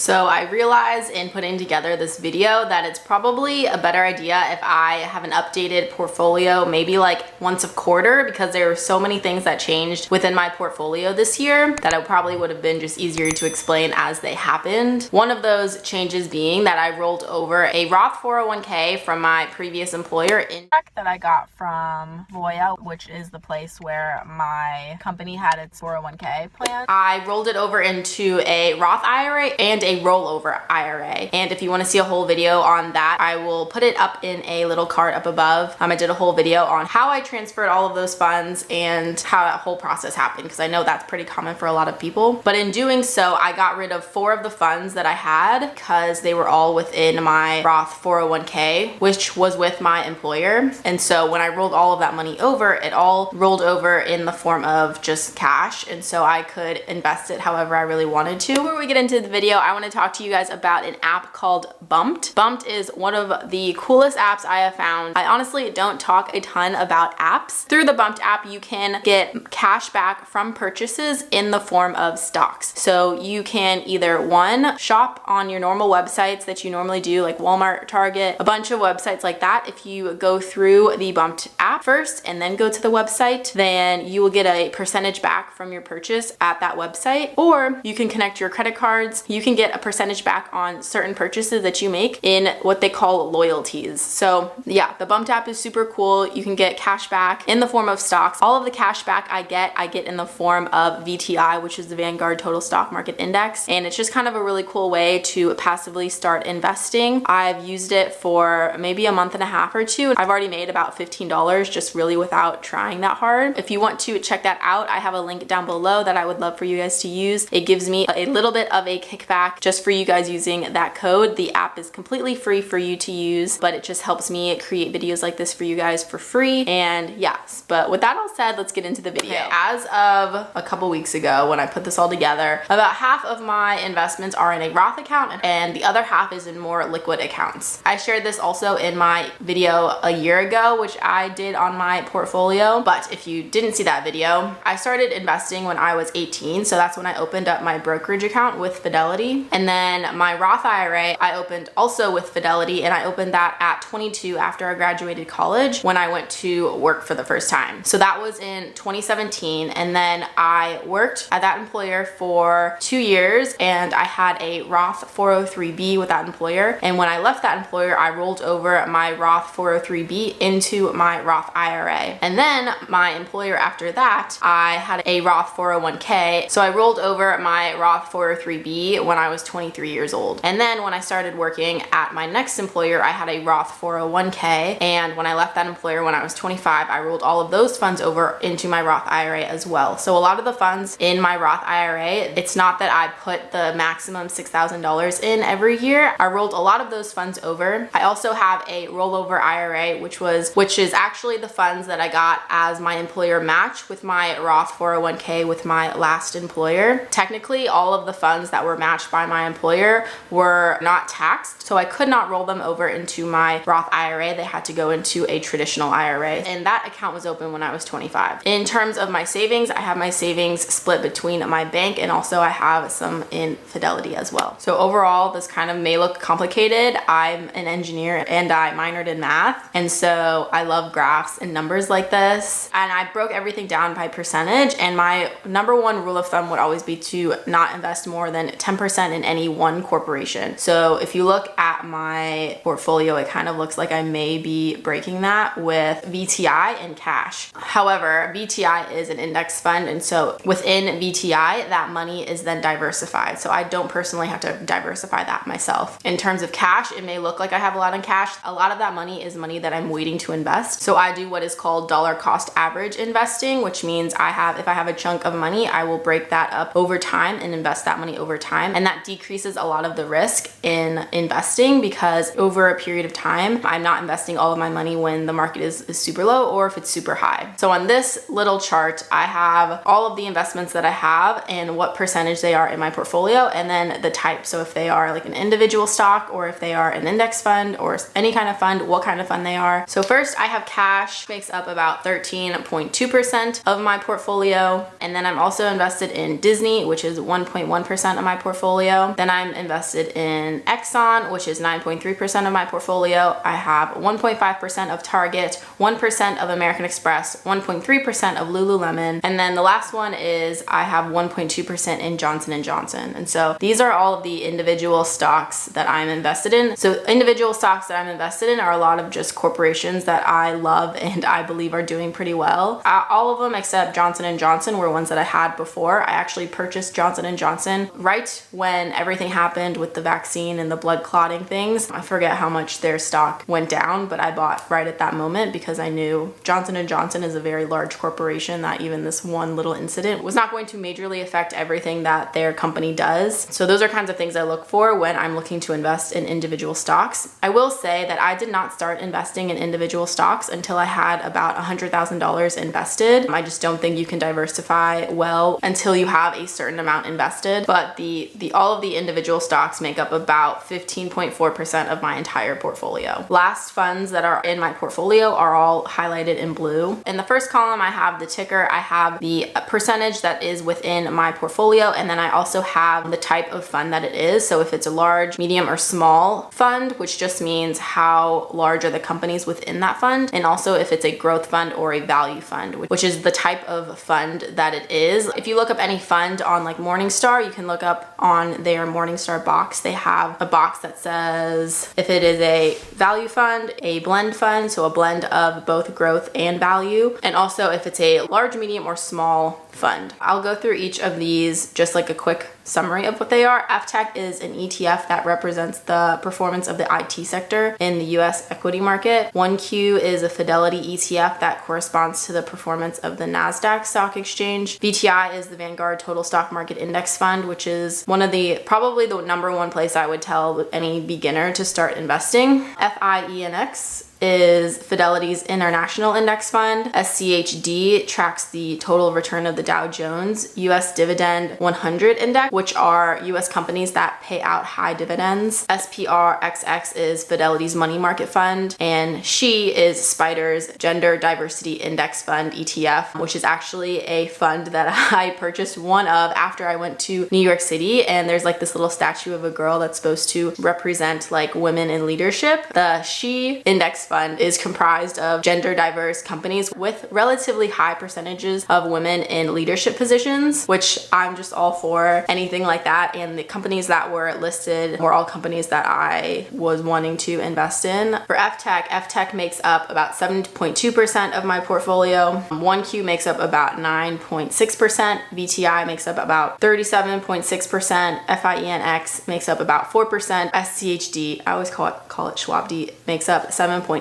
So I realized in putting together this video that it's probably a better idea if I have an updated portfolio, maybe like once a quarter, because there were so many things that changed within my portfolio this year that it probably would have been just easier to explain as they happened. One of those changes being that I rolled over a Roth 401k from my previous employer in that I got from Voya, which is the place where my company had its 401k plan. I rolled it over into a Roth IRA and a rollover IRA. And if you want to see a whole video on that, I will put it up in a little card up above. I did a whole video on how I transferred all of those funds and how that whole process happened, because I know that's pretty common for a lot of people. But in doing so, I got rid of 4 of the funds that I had because they were all within my Roth 401k, which was with my employer. And so when I rolled all of that money over, it all rolled over in the form of just cash. And so I could invest it however I really wanted to. Before we get into the video, I want to talk to you guys about an app called Bumped. Bumped is one of the coolest apps I have found. I honestly don't talk a ton about apps. Through the Bumped app, you can get cash back from purchases in the form of stocks. So you can either, one, shop on your normal websites that you normally do, like Walmart, Target, a bunch of websites like that. If you go through the Bumped app first and then go to the website, then you will get a percentage back from your purchase at that website. Or you can connect your credit cards. You can get a percentage back on certain purchases that you make in what they call loyalties. So yeah, the Bumped app is super cool. You can get cash back in the form of stocks. All of the cash back I get in the form of VTI, which is the Vanguard Total Stock Market Index. And it's just kind of a really cool way to passively start investing. I've used it for maybe a month and a half or two. I've already made about $15 just really without trying that hard. If you want to check that out, I have a link down below that I would love for you guys to use. It gives me a little bit of a kickback just for you guys using that code. The app is completely free for you to use, but it just helps me create videos like this for you guys for free. And yes, but with that all said, let's get into the video. Okay, as of a couple weeks ago when I put this all together, about half of my investments are in a Roth account and the other half is in more liquid accounts. I shared this also in my video a year ago, which I did on my portfolio. But if you didn't see that video, I started investing when I was 18. So that's when I opened up my brokerage account with Fidelity. And then my Roth IRA, I opened also with Fidelity, and I opened that at 22 after I graduated college when I went to work for the first time. So that was in 2017. And then I worked at that employer for 2 years and I had a Roth 403b with that employer. And when I left that employer, I rolled over my Roth 403b into my Roth IRA. And then my employer after that, I had a Roth 401k. So I rolled over my Roth 403b when I was 23 years old. And then when I started working at my next employer, I had a Roth 401k. And when I left that employer when I was 25, I rolled all of those funds over into my Roth IRA as well. So a lot of the funds in my Roth IRA, it's not that I put the maximum $6,000 in every year. I rolled a lot of those funds over. I also have a rollover IRA, which is actually the funds that I got as my employer match with my Roth 401k with my last employer. Technically, all of the funds that were matched by my employer were not taxed, so I could not roll them over into my Roth IRA. They had to go into a traditional IRA, and that account was open when I was 25. In terms of my savings, I have my savings split between my bank and also I have some in Fidelity as well. So overall, this kind of may look complicated. I'm an engineer and I minored in math, and so I love graphs and numbers like this. And I broke everything down by percentage, and my number one rule of thumb would always be to not invest more than 10% in any one corporation. So if you look at my portfolio, it kind of looks like I may be breaking that with VTI and cash. However, VTI is an index fund, and so within VTI, that money is then diversified. So I don't personally have to diversify that myself. In terms of cash, it may look like I have a lot in cash. A lot of that money is money that I'm waiting to invest. So I do what is called dollar cost average investing, which means if I have a chunk of money, I will break that up over time and invest that money over time. And that decreases a lot of the risk in investing, because over a period of time, I'm not investing all of my money when the market is super low or if it's super high. So on this little chart, I have all of the investments that I have and what percentage they are in my portfolio, and then the type. So if they are like an individual stock or if they are an index fund or any kind of fund, what kind of fund they are. So first I have cash, makes up about 13.2% of my portfolio. And then I'm also invested in Disney, which is 1.1% of my portfolio. portfolio. Then I'm invested in Exxon, which is 9.3% of my portfolio. I have 1.5% of Target, 1% of American Express, 1.3% of Lululemon. And then the last one is I have 1.2% in Johnson & Johnson. And so these are all of the individual stocks that I'm invested in. So individual stocks that I'm invested in are a lot of just corporations that I love and I believe are doing pretty well. All of them except Johnson & Johnson were ones that I had before. I actually purchased Johnson & Johnson right when everything happened with the vaccine and the blood clotting things. I forget how much their stock went down, but I bought right at that moment because I knew Johnson & Johnson is a very large corporation that even this one little incident was not going to majorly affect everything that their company does. So those are kinds of things I look for when I'm looking to invest in individual stocks. I will say that I did not start investing in individual stocks until I had about $100,000 invested. I just don't think you can diversify well until you have a certain amount invested. But all of the individual stocks make up about 15.4% of my entire portfolio. Last funds that are in my portfolio are all highlighted in blue. In the first column, I have the ticker, I have the percentage that is within my portfolio, and then I also have the type of fund that it is. So if it's a large, medium, or small fund, which just means how large are the companies within that fund, and also if it's a growth fund or a value fund, which is the type of fund that it is. If you look up any fund on like Morningstar, you can look up on their Morningstar box. They have a box that says if it is a value fund, a blend fund, so a blend of both growth and value, and also if it's a large, medium, or small fund. I'll go through each of these just like a quick summary of what they are. FTech is an ETF that represents the performance of the IT sector in the US equity market. 1Q is a Fidelity ETF that corresponds to the performance of the NASDAQ stock exchange. VTI is the Vanguard Total Stock Market Index Fund, which is probably the number one place I would tell any beginner to start investing. FIENX is Fidelity's International Index Fund. SCHD tracks the total return of the Dow Jones US Dividend 100 Index, which are US companies that pay out high dividends. SPRXX is Fidelity's Money Market Fund, and SHE is Spider's Gender Diversity Index Fund ETF, which is actually a fund that I purchased one of after I went to New York City, and there's like this little statue of a girl that's supposed to represent like women in leadership. The SHE Index Fund is comprised of gender diverse companies with relatively high percentages of women in leadership positions, which I'm just all for anything like that. And the companies that were listed were all companies that I was wanting to invest in. For FTech makes up about 7.2% of my portfolio. 1Q makes up about 9.6%. VTI makes up about 37.6%. FIENX makes up about 4%. SCHD, I always call it Schwab D, makes up 7.8%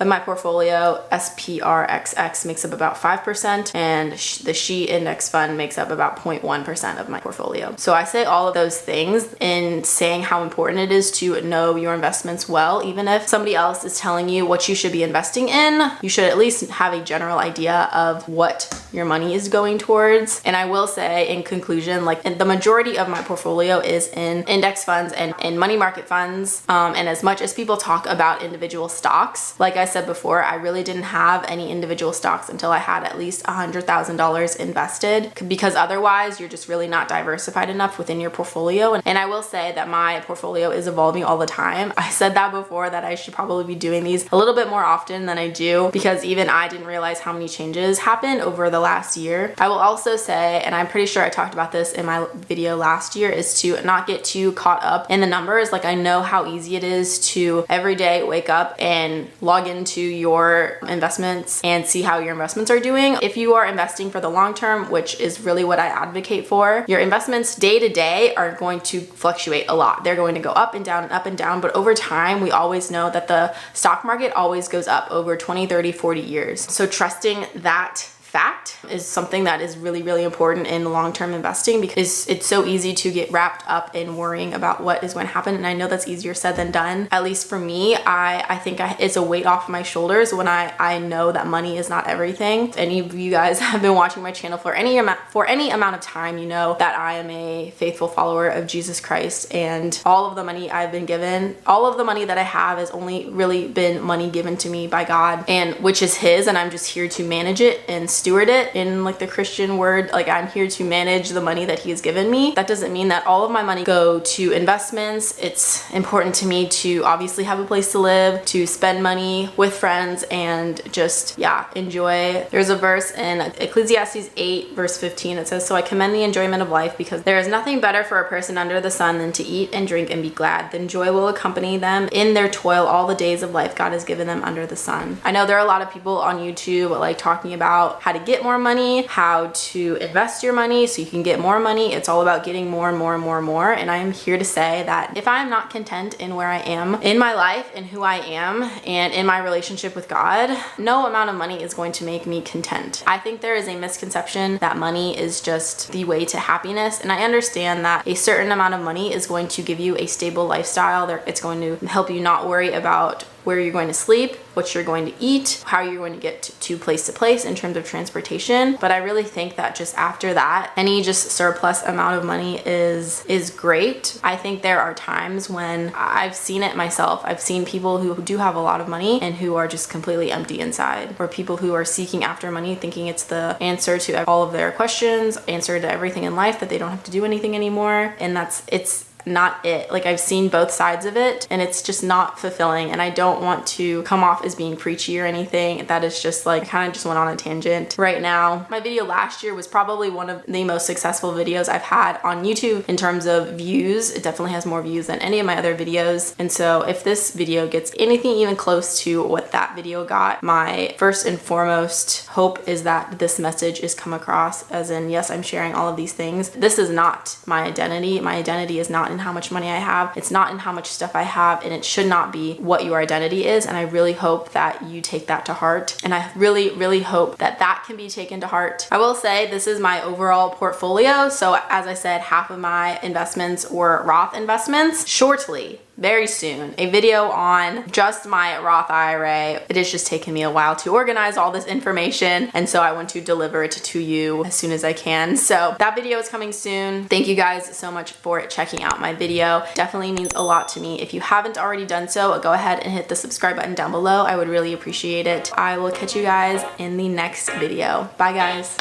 of my portfolio. SPRXX makes up about 5%, and the SHE Index Fund makes up about 0.1% of my portfolio. So I say all of those things in saying how important it is to know your investments well. Even if somebody else is telling you what you should be investing in, you should at least have a general idea of what your money is going towards. And I will say in conclusion, like the majority of my portfolio is in index funds and in money market funds. And as much as people talk about individual stocks, like I said before, I really didn't have any individual stocks until I had at least $100,000 invested, because otherwise you're just really not diversified enough within your portfolio. And I will say that my portfolio is evolving all the time. I said that before, that I should probably be doing these a little bit more often than I do, because even I didn't realize how many changes happened over the last year. I will also say, and I'm pretty sure I talked about this in my video last year, is to not get too caught up in the numbers. Like I know how easy it is to every day wake up and log into your investments and see how your investments are doing. If you are investing for the long term, which is really what I advocate for, your investments day to day are going to fluctuate a lot. They're going to go up and down and up and down, but over time, we always know that the stock market always goes up over 20, 30, 40 years. So trusting that fact is something that is really, really important in long-term investing, because it's so easy to get wrapped up in worrying about what is going to happen. And I know that's easier said than done. At least for me, I think it's a weight off my shoulders when I know that money is not everything. If any of you guys have been watching my channel for any amount of time, you know that I am a faithful follower of Jesus Christ, and all of the money I've been given, all of the money that I have has only really been money given to me by God, and which is his, and I'm just here to manage it and steward it in like the Christian word. Like I'm here to manage the money that he has given me. That doesn't mean that all of my money go to investments. It's important to me to obviously have a place to live, to spend money with friends, and just, yeah, enjoy. There's a verse in Ecclesiastes 8 verse 15. It says, "So I commend the enjoyment of life, because there is nothing better for a person under the sun than to eat and drink and be glad. Then joy will accompany them in their toil all the days of life God has given them under the sun." I know there are a lot of people on YouTube like talking about how to get more money, how to invest your money so you can get more money. It's all about getting more and more and more and more. And I am here to say that if I am not content in where I am in my life and who I am and in my relationship with God, no amount of money is going to make me content. I think there is a misconception that money is just the way to happiness. And I understand that a certain amount of money is going to give you a stable lifestyle. It's going to help you not worry about where you're going to sleep, what you're going to eat, how you're going to get to place in terms of transportation. But I really think that just after that, any just surplus amount of money is great. I think there are times when I've seen it myself. I've seen people who do have a lot of money and who are just completely empty inside, or people who are seeking after money thinking it's the answer to all of their questions, answer to everything in life, that they don't have to do anything anymore. And it's not it. Like I've seen both sides of it, and it's just not fulfilling. And I don't want to come off as being preachy or anything. That is just like, I kind of just went on a tangent right now. My video last year was probably one of the most successful videos I've had on YouTube in terms of views. It definitely has more views than any of my other videos. And so if this video gets anything even close to what that video got, my first and foremost hope is that this message is come across as in, yes, I'm sharing all of these things. This is not my identity. My identity is not in how much money I have. It's not in how much stuff I have, and it should not be what your identity is. And I really hope that you take that to heart. And I really, really hope that that can be taken to heart. I will say this is my overall portfolio. So as I said, half of my investments were Roth investments. Shortly, very soon, a video on just my Roth IRA. It has just taken me a while to organize all this information, and so I want to deliver it to you as soon as I can. So that video is coming soon. Thank you guys so much for checking out my video. Definitely means a lot to me. If you haven't already done so, go ahead and hit the subscribe button down below. I would really appreciate it. I will catch you guys in the next video. Bye guys.